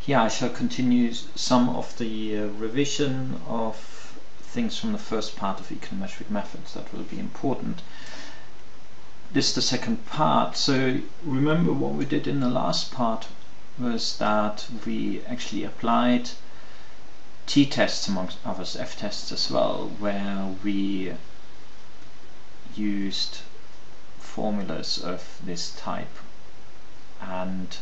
Here I shall continue some of the revision of things from the first part of econometric methods that will be important. This is the second part. So remember what we did in the last part was that we actually applied t-tests amongst others, f-tests as well, where we used formulas of this type, and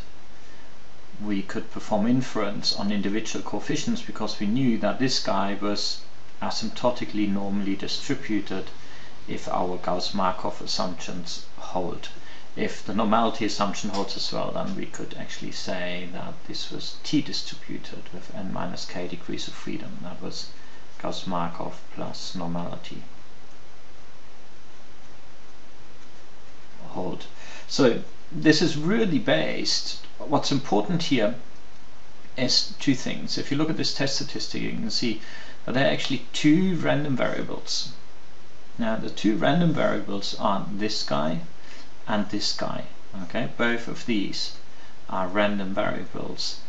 we could perform inference on individual coefficients because we knew that this guy was asymptotically normally distributed if our Gauss-Markov assumptions hold. If the normality assumption holds as well, then we could actually say that this was t-distributed with n minus k degrees of freedom. That was Gauss-Markov plus normality hold. So this is really based. What's important here is two things. If you look at this test statistic, you can see that there are actually two random variables. Now the two random variables are this guy and this guy. Okay, both of these are random variables,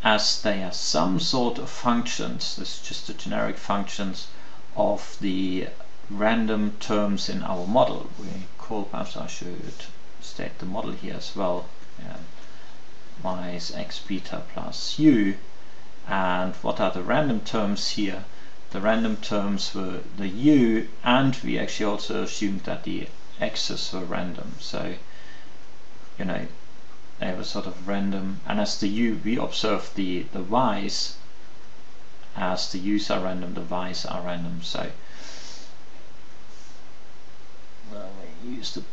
as they are some sort of functions. This is just the generic functions of the random terms in our model. Perhaps I should state the model here as well. Y is x beta plus u, and what are the random terms here? The random terms were the u, and we actually also assumed that the x's were random, so you know they were sort of random, and as the u we observed the y's, as the u's are random, the y's are random. So we use the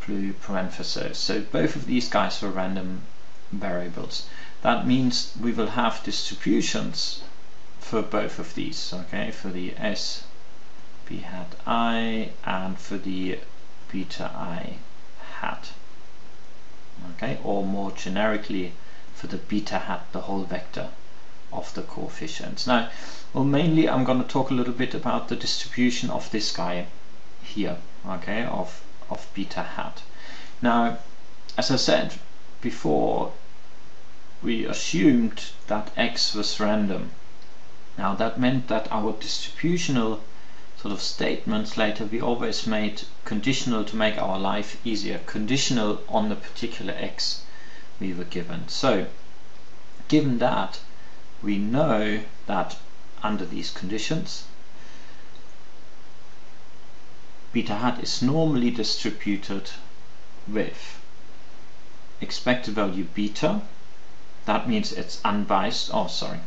blue parentheses. So both of these guys were random variables. That means we will have distributions for both of these, okay, for the s b hat I and for the beta I hat, okay, or more generically for the beta hat, the whole vector of the coefficients. Now, well, mainly I'm going to talk a little bit about the distribution of this guy here, okay, of beta hat. Now, as I said before, we assumed that x was random. Now that meant that our distributional sort of statements later we always made conditional to make our life easier, conditional on the particular x we were given. So given that, we know that under these conditions beta hat is normally distributed with expected value beta. That means it's unbiased. Oh, sorry.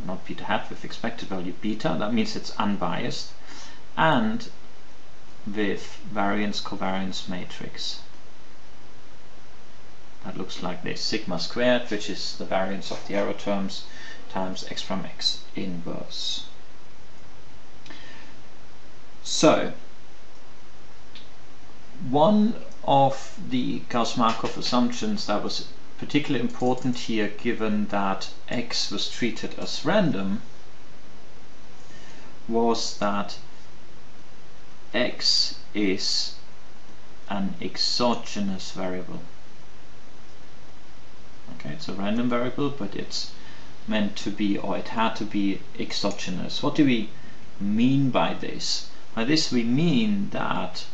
Not beta hat, with expected value beta. That means it's unbiased. And with variance covariance matrix. That looks like this. Sigma squared, which is the variance of the error terms, times x from x inverse. So, one of the Gauss-Markov assumptions that was particularly important here, given that x was treated as random, was that x is an exogenous variable. Okay, it's a random variable, but it's meant to be, or it had to be, exogenous. What do we mean by this? By this we mean that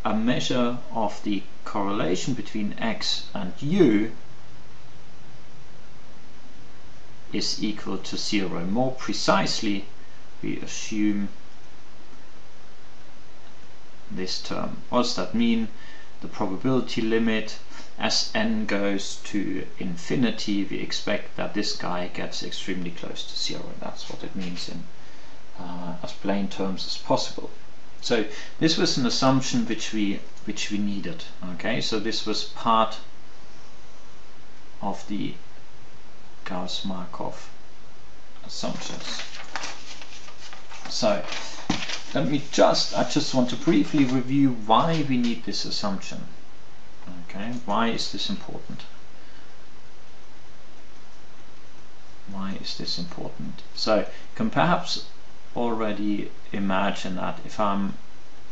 a measure of the correlation between x and u is equal to 0. More precisely, we assume this term. What does that mean? The probability limit, as n goes to infinity, we expect that this guy gets extremely close to 0. That's what it means in as plain terms as possible. So this was an assumption which we needed. Okay, so this was part of the Gauss-Markov assumptions. So let me I just want to briefly review why we need this assumption. Okay, why is this important? Why is this important? So you can perhaps already imagine that if I'm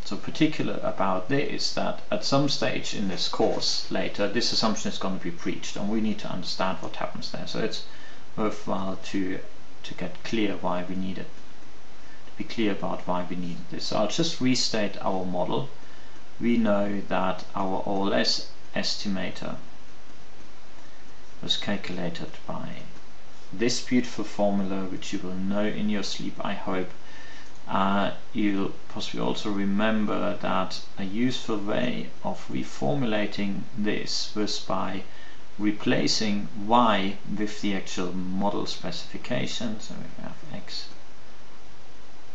so particular about this, that at some stage in this course later, this assumption is going to be breached, and we need to understand what happens there. So it's worthwhile to get clear why we need it, to be clear about why we need this. So I'll just restate our model. We know that our Ols estimator was calculated by this beautiful formula, which you will know in your sleep, I hope. You'll possibly also remember that a useful way of reformulating this was by replacing y with the actual model specification. So we have x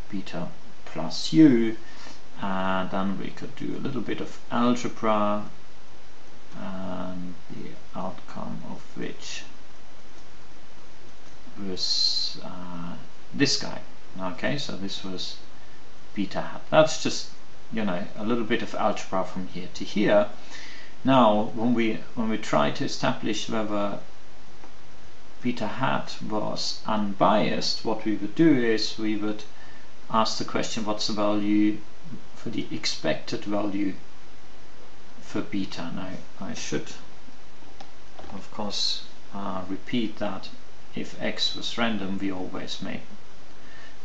beta plus u, and then we could do a little bit of algebra, and the outcome of which was this guy. Okay, so this was beta hat. That's just, you know, a little bit of algebra from here to here. Now, when we try to establish whether beta hat was unbiased, what we would do is we would ask the question, what's the value for the expected value for beta? Now, I should, of course, repeat that if x was random, we always make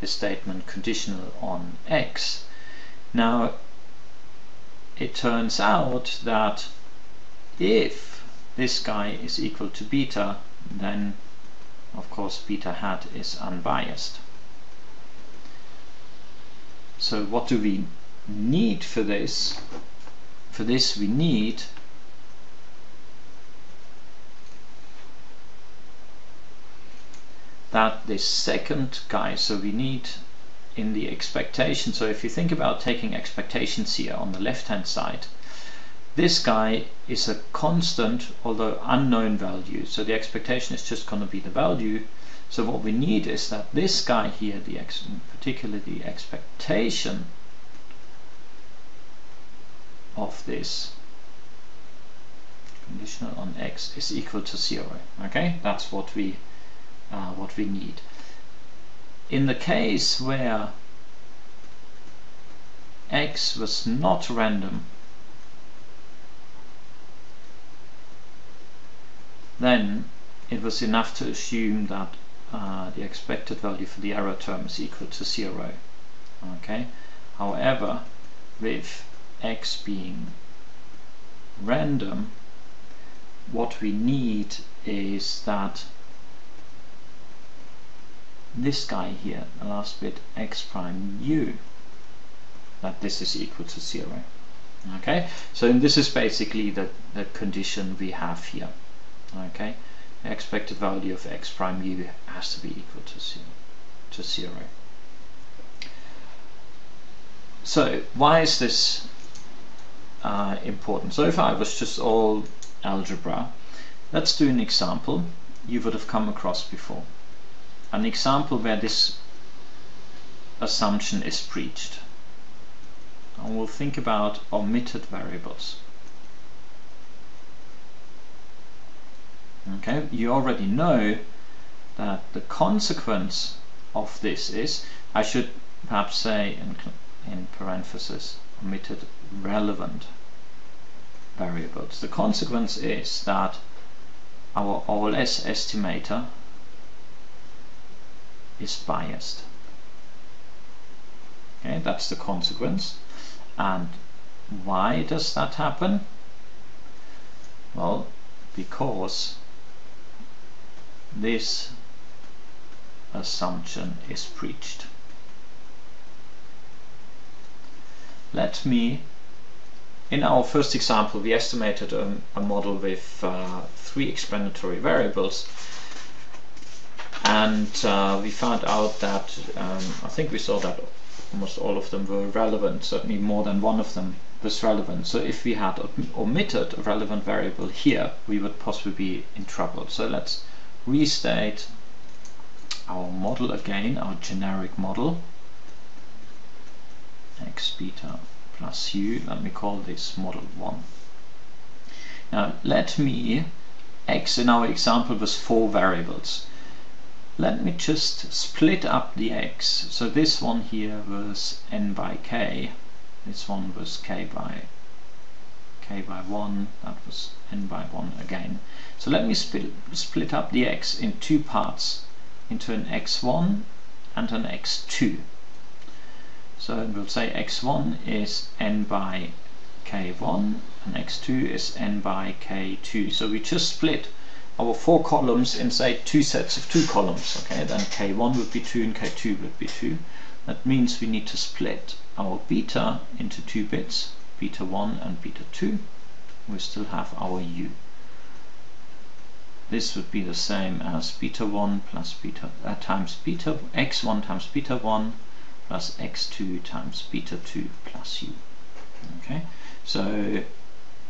the statement conditional on x. Now, it turns out that if this guy is equal to beta, then of course beta hat is unbiased. So what do we need for this? For this we need that this second guy, so we need in the expectation, so if you think about taking expectations here on the left hand side, this guy is a constant although unknown value, so the expectation is just going to be the value. So what we need is that this guy here, particularly the expectation of this conditional on x is equal to 0. Okay, that's what we need. In the case where x was not random, then it was enough to assume that the expected value for the error term is equal to 0. Okay. However, with x being random, what we need is that this guy here, the last bit, x prime u, that this is equal to 0. Okay, so this is basically the condition we have here. Okay, the expected value of x prime u has to be equal to 0. So why is this important? So if I was just all algebra, let's do an example you would have come across before. An example where this assumption is breached. And we'll think about omitted variables. Okay, you already know that the consequence of this is, I should perhaps say in parentheses, omitted relevant variables. The consequence is that our Ols estimator is biased. Okay, that's the consequence. And why does that happen? Well, because this assumption is breached. Let me, in our first example, we estimated a model with 3 explanatory variables, and we found out that I think we saw that almost all of them were relevant, certainly more than one of them was relevant. So if we had omitted a relevant variable here, we would possibly be in trouble. So let's restate our model again, our generic model, x beta plus u. Let me call this model 1. Now let me, x in our example was 4 variables. Let me just split up the x. So this one here was n by k, this one was k by 1, that was n by 1 again. So let me split up the x in two parts, into an x1 and an x2. So we'll say x1 is n by k1 and x2 is n by k2. So we just split our 4 columns in, say, 2 sets of 2 columns. Okay, then k1 would be 2 and k2 would be 2. That means we need to split our beta into 2 bits, beta 1 and beta 2. We still have our u. This would be the same as beta 1 plus beta times beta x1 times beta 1 plus x2 times beta 2 plus u. Okay, so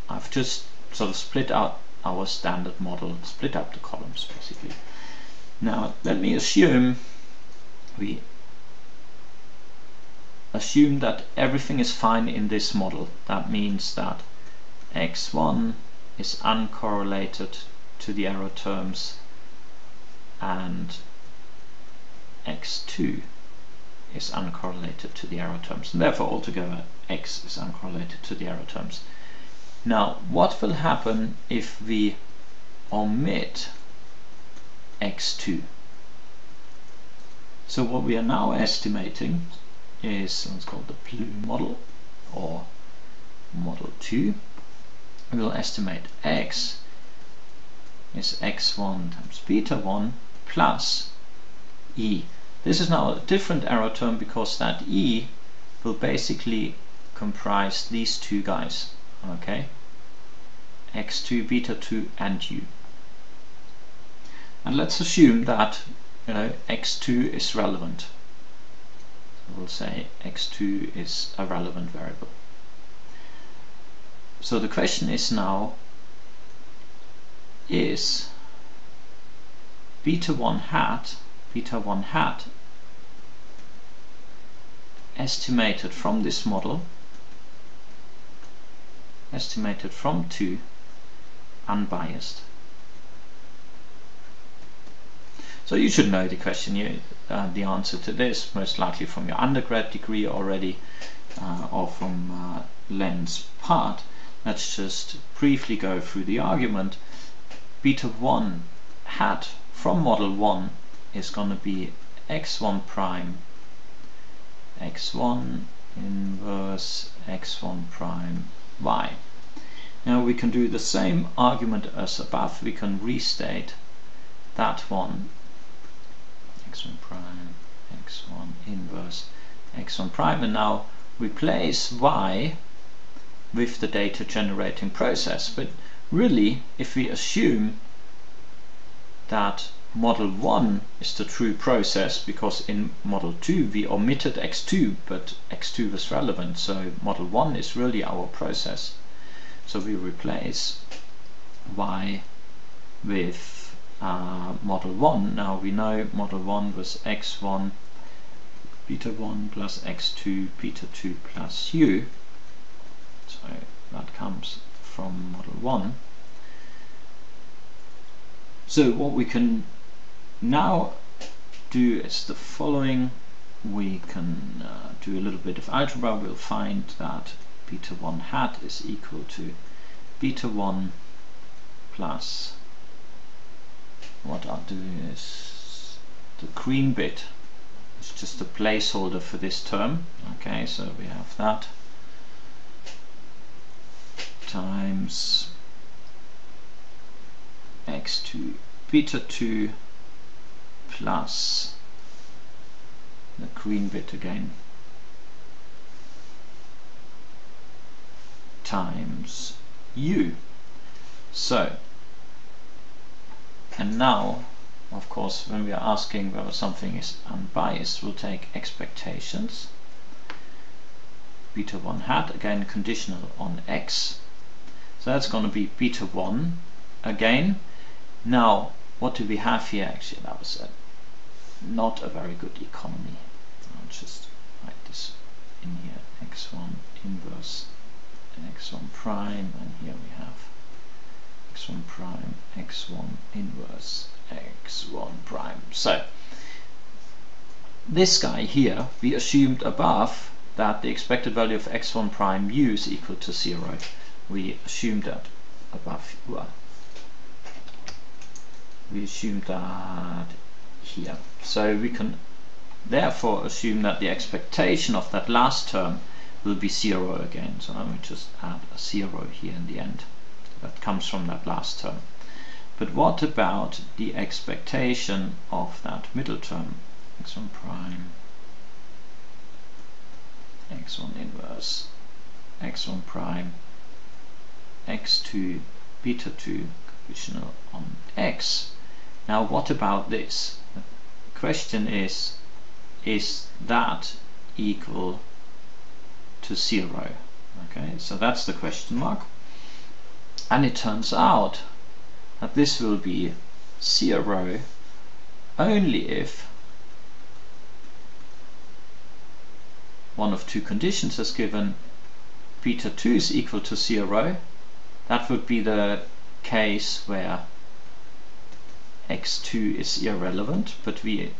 I've just sort of split out our standard model, split up the columns basically. Now let me assume that everything is fine in this model. That means that x1 is uncorrelated to the error terms and x2 is uncorrelated to the error terms, and therefore altogether x is uncorrelated to the error terms. Now what will happen if we omit x2? So what we are now estimating is what's called the plume model, or model 2. We will estimate x is x1 times beta 1 plus e. This is now a different error term because that e will basically comprise these two guys, okay, x2, beta 2 and u. And let's assume that, you know, x2 is relevant. So we'll say x2 is a relevant variable. So the question is now, is beta 1 hat estimated from this model, estimated from 2, unbiased? So you should know the question, the answer to this, most likely from your undergrad degree already, or from Len's part. Let's just briefly go through the argument. Beta 1 hat from model 1 is going to be x1 prime, x1 inverse x1 prime y. Now we can do the same argument as above. We can restate that one, x1 prime, x1 inverse x1 prime, and now replace y with the data generating process. But really, if we assume that model 1 is the true process, because in model 2 we omitted x2 but x2 was relevant, so model 1 is really our process. So we replace y with model 1. Now we know model 1 was x1 beta 1 plus x2 beta 2 plus u, so that comes from model 1. So what we can now do is the following. We can do a little bit of algebra. We'll find that beta 1 hat is equal to beta 1 plus, what I'll do is the green bit, it's just a placeholder for this term. Okay, so we have that times x2 beta 2 plus the green bit again times u. So, and now of course when we are asking whether something is unbiased, we'll take expectations, beta 1 hat, again conditional on x, so that's going to be beta 1 again. Now what do we have here? Actually that was not a very good economy. I'll just write this in here, x1 inverse x1 prime, and here we have x1 prime x1 inverse x1 prime. So this guy here we assumed above that the expected value of x1 prime u is equal to 0. We assumed that above. Well, we assumed that here. So we can therefore assume that the expectation of that last term will be 0 again. So let me just add a 0 here in the end. That comes from that last term. But what about the expectation of that middle term? x1 prime, x1 inverse, x1 prime, x2, beta 2, conditional on x. Now what about this? The question is that equal to 0? Okay, so that's the question mark. And it turns out that this will be 0 only if one of two conditions is given. Beta 2 is equal to 0. That would be the case where x2 is irrelevant, but we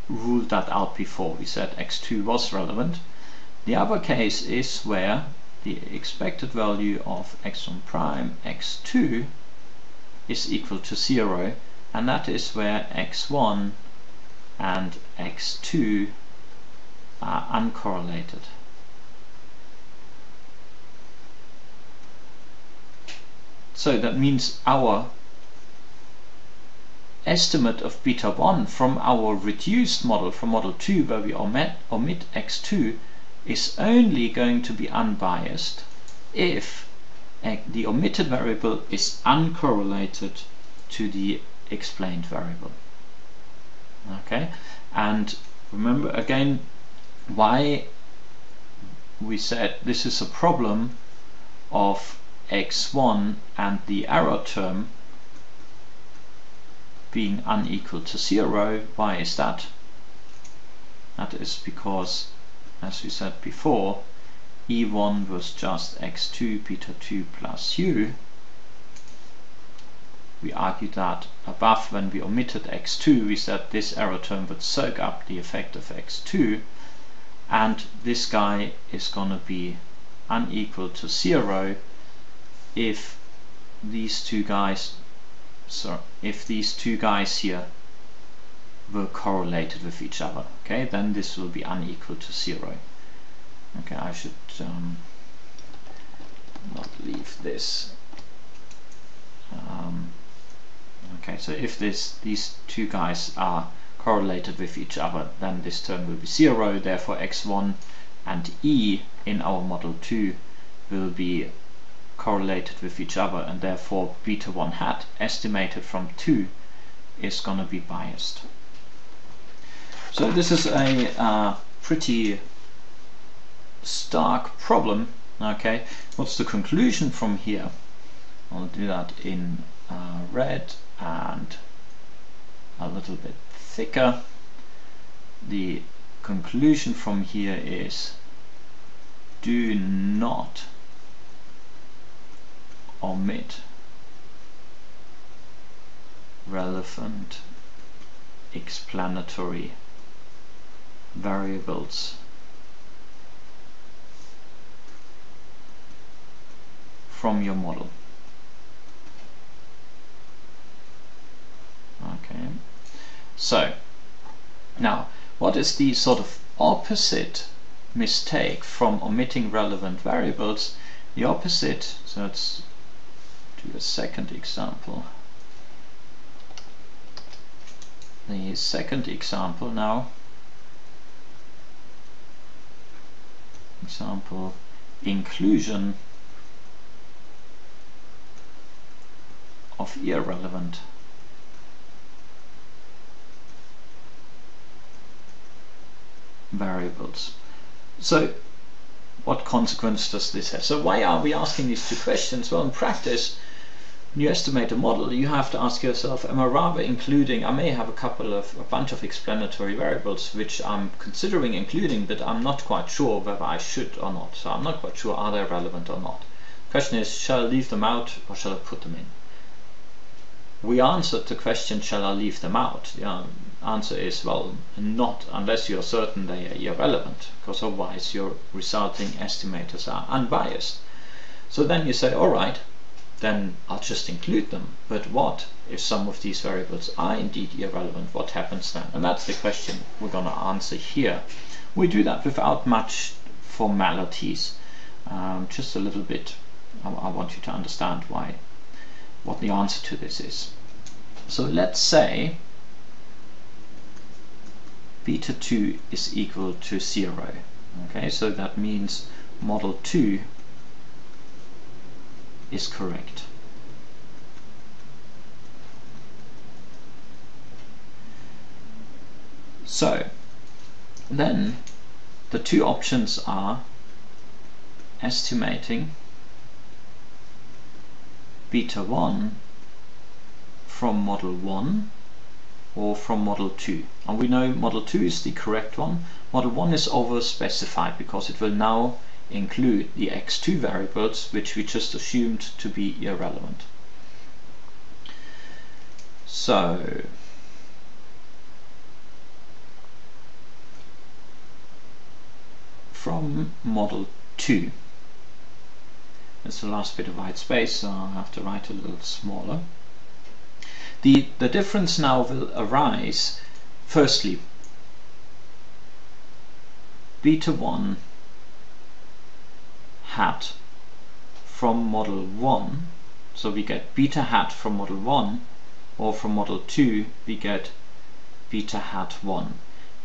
ruled that out before. We said x2 was relevant. The other case is where the expected value of x1 prime, x2 is equal to 0, and that is where x1 and x2 are uncorrelated. So that means our estimate of beta 1 from our reduced model, from model 2, where we omit x2, is only going to be unbiased if the omitted variable is uncorrelated to the explained variable. Okay, and remember again why we said this is a problem of x1 and the error term being unequal to 0. Why is that? That is because, as we said before, E1 was just x2 beta 2 plus u. We argued that above, when we omitted x2, we said this error term would soak up the effect of x2, and this guy is going to be unequal to 0 if these two guys here were correlated with each other. Okay, then this will be unequal to 0. Okay, I should not leave this. Okay, so if these two guys are correlated with each other, then this term will be 0. Therefore x1 and e in our model 2 will be correlated with each other, and therefore beta 1 hat estimated from 2 is going to be biased. So this is a pretty stark problem. Okay, what's the conclusion from here? I'll do that in red and a little bit thicker. The conclusion from here is: do not omit relevant explanatory variables from your model. Okay, so now what is the sort of opposite mistake from omitting relevant variables? The opposite, so let's do a second example. The second example now, example inclusion of irrelevant variables. So what consequence does this have? So why are we asking these two questions? Well, in practice, when you estimate a model, you have to ask yourself, am I rather including, I may have a bunch of explanatory variables which I'm considering including, but I'm not quite sure whether I should or not. So I'm not quite sure, are they relevant or not? The question is, shall I leave them out or shall I put them in? we answered the question, shall I leave them out? The answer is, well, not unless you're certain they are irrelevant, because otherwise your resulting estimators are unbiased. So then you say, alright, then I'll just include them. But what if some of these variables are indeed irrelevant? What happens then? And that's the question we're going to answer here. We do that without much formalities, just a little bit. I want you to understand what the answer to this is. So let's say beta 2 is equal to 0. Okay, so that means model 2 is correct. So then the two options are estimating beta 1 from model 1 or from model 2. And we know model 2 is the correct one. Model 1 is over specified because it will now include the x2 variables, which we just assumed to be irrelevant. So from model 2, it's the last bit of white space, so I'll have to write a little smaller. The difference now will arise. Firstly, beta 1 hat from model 1, so we get beta hat from model 1, or from model 2 we get beta hat 1.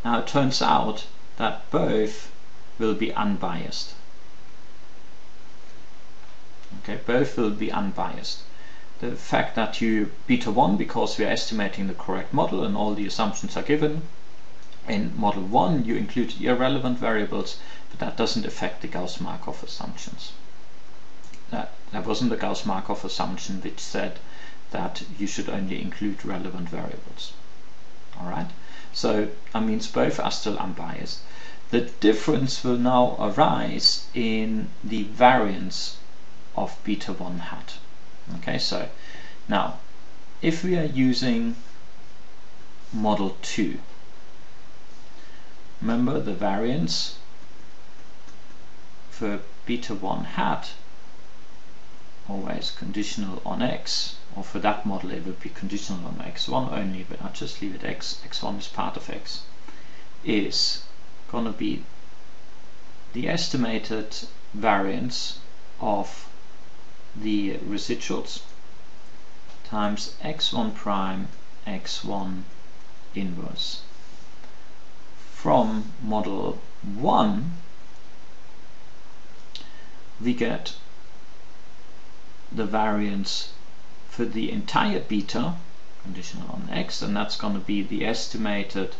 Now it turns out that both will be unbiased. Okay, both will be unbiased. The fact that you beta 1, because we are estimating the correct model and all the assumptions are given. In model 1 you included irrelevant variables, but that doesn't affect the Gauss-Markov assumptions. That wasn't the Gauss-Markov assumption which said that you should only include relevant variables. Alright, so that means both are still unbiased. The difference will now arise in the variance of beta 1 hat. Okay, so now if we are using model 2, remember the variance for beta 1 hat always conditional on x, or for that model it would be conditional on x1 only, but I'll just leave it x1 is part of x, is going to be the estimated variance of the residuals times x1 prime x1 inverse. From model 1 we get the variance for the entire beta conditional on x, and that's going to be the estimated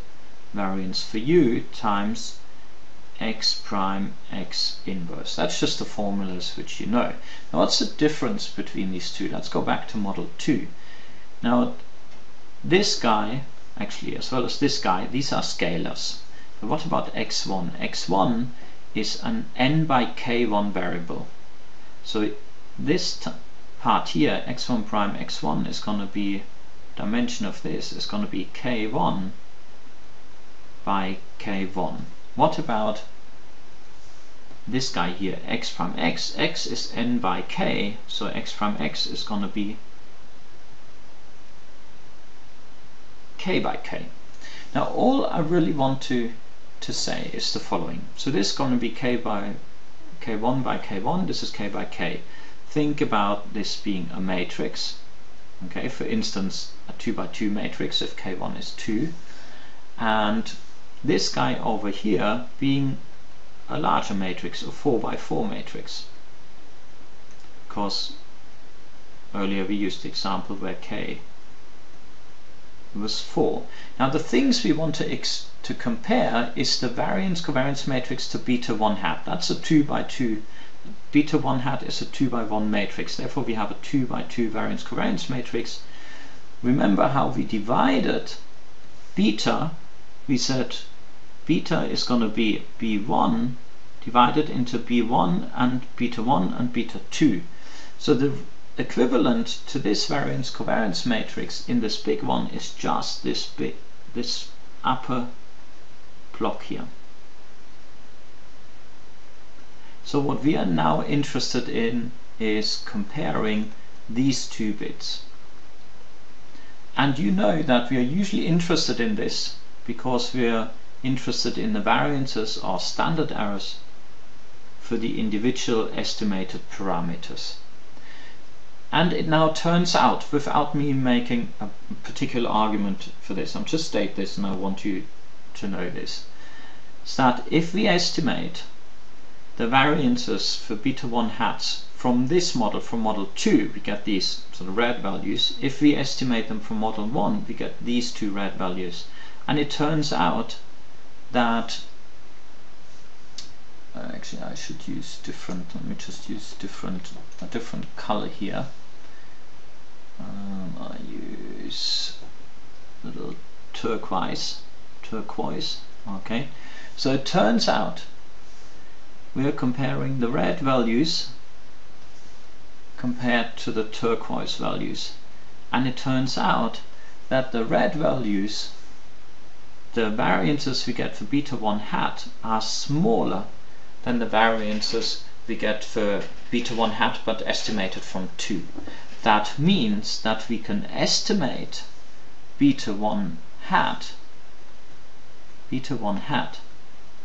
variance for u times x prime x inverse. That's just the formulas which you know. Now what's the difference between these two? Let's go back to model 2. Now this guy, actually as well as this guy, these are scalars. But what about x1? x1 is an n by k1 variable. So this part here, x1 prime x1, is going to be, dimension of this is going to be k1 by k1. What about this guy here, x prime x? X is n by k, so x prime x is going to be k by k. Now all I really want to say is the following. So this is going to be k by k1 by k1, this is k by k. Think about this being a matrix. Okay, for instance a 2 by 2 matrix if k1 is 2, and this guy over here being a larger matrix, a 4 by 4 matrix, because earlier we used the example where k was 4. Now the things we want to compare is the variance covariance matrix to beta 1 hat. That's a 2 by 2. Beta 1 hat is a 2 by 1 matrix, therefore we have a 2 by 2 variance covariance matrix. Remember how we divided beta? We said beta is going to be b1 divided into b1 and beta 1 and beta 2. So the equivalent to this variance covariance matrix in this big one is just this upper block here. So what we are now interested in is comparing these two bits. And you know that we are usually interested in this because we are interested in the variances or standard errors for the individual estimated parameters. And it now turns out, without me making a particular argument for this, I'm just state this and I want you to know this, is that if we estimate the variances for beta 1 hats from this model, from model 2, we get these sort of red values. If we estimate them from model 1, we get these two red values. And it turns out that actually I should use different, let me just use a different color here. I use a little turquoise, okay. So it turns out we are comparing the red values compared to the turquoise values, and it turns out that the red values, the variances we get for beta 1 hat, are smaller than the variances we get for beta 1 hat but estimated from 2. That means that we can estimate beta 1 hat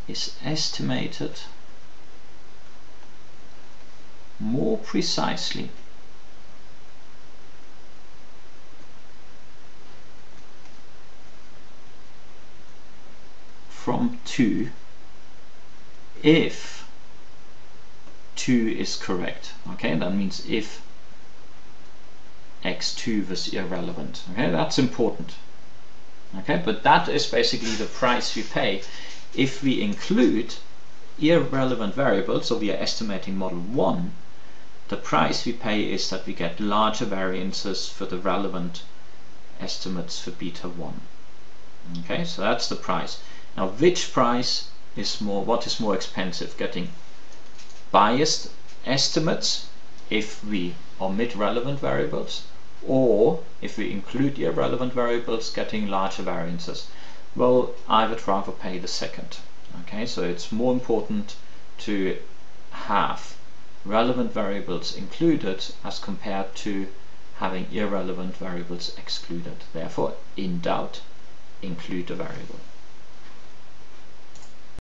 is estimated more precisely from 2 if 2 is correct. Okay, that means if x2 was irrelevant. Okay, that's important. Okay, but that is basically the price we pay if we include irrelevant variables. So we are estimating model 1. The price we pay is that we get larger variances for the relevant estimates for beta 1. Okay, so that's the price. Now, which price is more, what is more expensive? Getting biased estimates if we omit relevant variables, or if we include irrelevant variables, getting larger variances? Well, I would rather pay the second. Okay, so it's more important to have relevant variables included as compared to having irrelevant variables excluded. Therefore, in doubt, include the variable.